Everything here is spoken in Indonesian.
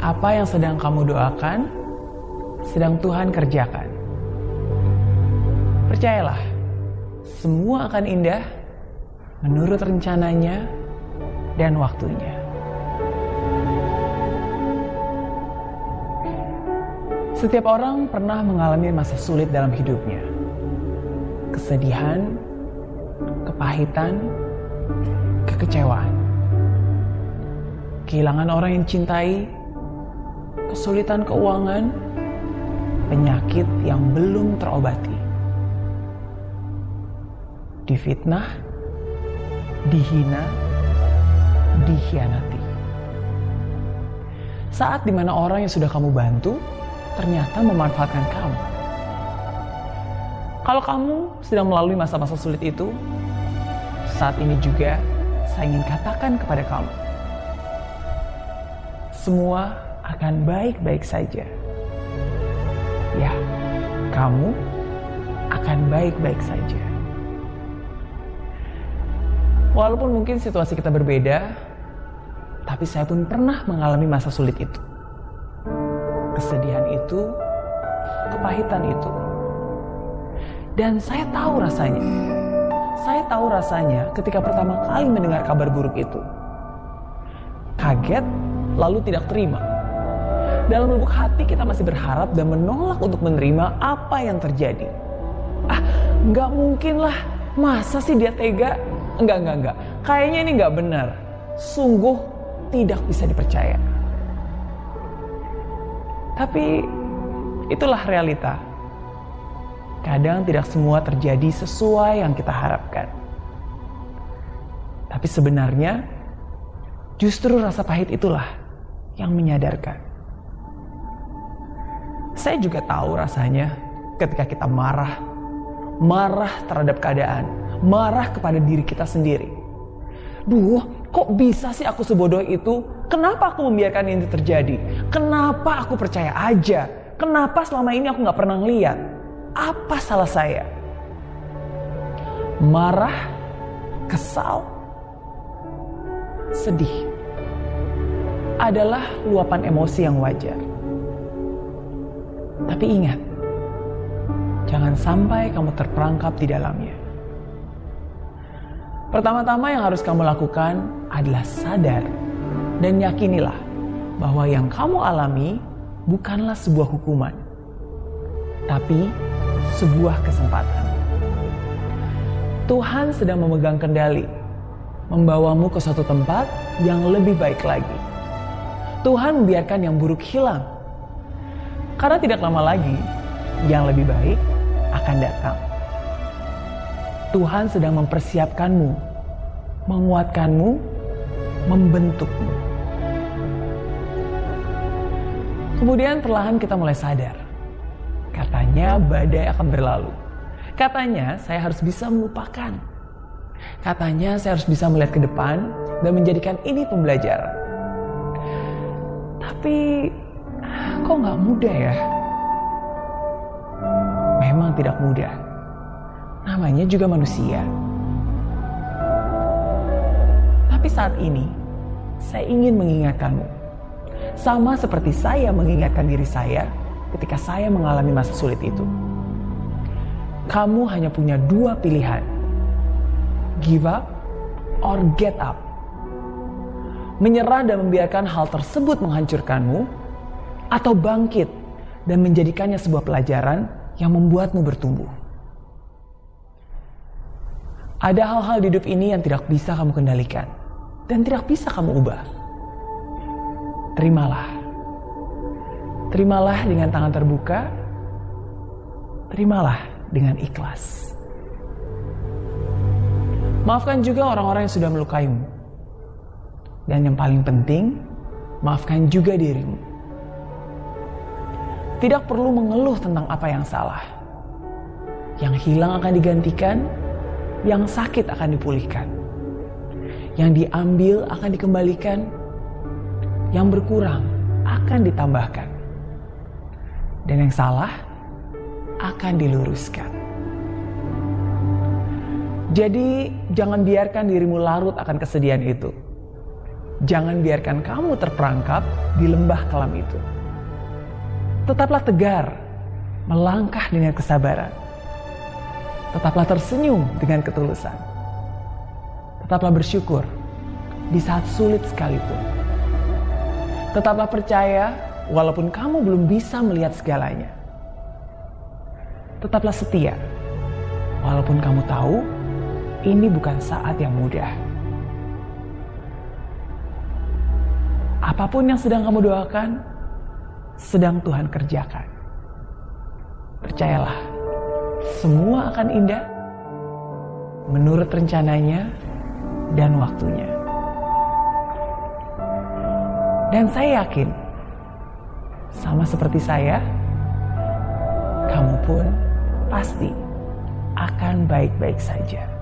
Apa yang sedang kamu doakan, sedang Tuhan kerjakan. Percayalah, semua akan indah menurut rencananya dan waktunya. Setiap orang pernah mengalami masa sulit dalam hidupnya. Kesedihan, kepahitan, kekecewaan. Kehilangan orang yang cintai, kesulitan keuangan, penyakit yang belum terobati. Difitnah, dihina, dikhianati. Saat dimana orang yang sudah kamu bantu ternyata memanfaatkan kamu. Kalau kamu sedang melalui masa-masa sulit itu, saat ini juga saya ingin katakan kepada kamu, semua akan baik-baik saja. Ya, kamu akan baik-baik saja. Walaupun mungkin situasi kita berbeda, tapi saya pun pernah mengalami masa sulit itu. Kesedihan itu, kepahitan itu. Dan saya tahu rasanya. Saya tahu rasanya ketika pertama kali mendengar kabar buruk itu. Kaget, lalu tidak terima. Dalam lubuk hati kita masih berharap dan menolak untuk menerima apa yang terjadi. Nggak mungkin lah. Masa sih dia tega? Enggak. Kayaknya ini nggak benar. Sungguh tidak bisa dipercaya. Tapi itulah realita. Kadang tidak semua terjadi sesuai yang kita harapkan. Tapi sebenarnya justru rasa pahit itulah yang menyadarkan. Saya juga tahu rasanya ketika kita marah terhadap keadaan, marah kepada diri kita sendiri. Duh, kok bisa sih aku sebodoh itu? Kenapa aku membiarkan ini terjadi? Kenapa aku percaya aja? Kenapa selama ini aku gak pernah ngeliat? Apa salah saya? Marah, kesal, sedih adalah luapan emosi yang wajar. Tapi ingat, jangan sampai kamu terperangkap di dalamnya. Pertama-tama yang harus kamu lakukan adalah sadar dan yakinilah bahwa yang kamu alami bukanlah sebuah hukuman, tapi sebuah kesempatan. Tuhan sedang memegang kendali, membawamu ke suatu tempat yang lebih baik lagi. Tuhan membiarkan yang buruk hilang, karena tidak lama lagi yang lebih baik akan datang. Tuhan sedang mempersiapkanmu, menguatkanmu, membentukmu. Kemudian perlahan kita mulai sadar. Katanya badai akan berlalu. Katanya saya harus bisa melupakan. Katanya saya harus bisa melihat ke depan dan menjadikan ini pembelajaran. Tapi kok gak mudah ya? Memang tidak mudah. Namanya juga manusia. Tapi saat ini, saya ingin mengingatkanmu. Sama seperti saya mengingatkan diri saya ketika saya mengalami masa sulit itu. Kamu hanya punya dua pilihan. Give up or get up. Menyerah dan membiarkan hal tersebut menghancurkanmu, atau bangkit dan menjadikannya sebuah pelajaran yang membuatmu bertumbuh. Ada hal-hal di hidup ini yang tidak bisa kamu kendalikan dan tidak bisa kamu ubah. Terimalah. Terimalah dengan tangan terbuka. Terimalah dengan ikhlas. Maafkan juga orang-orang yang sudah melukaimu. Dan yang paling penting, maafkan juga dirimu. Tidak perlu mengeluh tentang apa yang salah. Yang hilang akan digantikan, yang sakit akan dipulihkan. Yang diambil akan dikembalikan, yang berkurang akan ditambahkan. Dan yang salah akan diluruskan. Jadi jangan biarkan dirimu larut akan kesedihan itu. Jangan biarkan kamu terperangkap di lembah kelam itu. Tetaplah tegar, melangkah dengan kesabaran. Tetaplah tersenyum dengan ketulusan. Tetaplah bersyukur di saat sulit sekalipun. Tetaplah percaya walaupun kamu belum bisa melihat segalanya. Tetaplah setia walaupun kamu tahu ini bukan saat yang mudah. Apapun yang sedang kamu doakan, sedang Tuhan kerjakan. Percayalah, semua akan indah menurut rencananya dan waktunya. Dan saya yakin, sama seperti saya, kamu pun pasti akan baik-baik saja.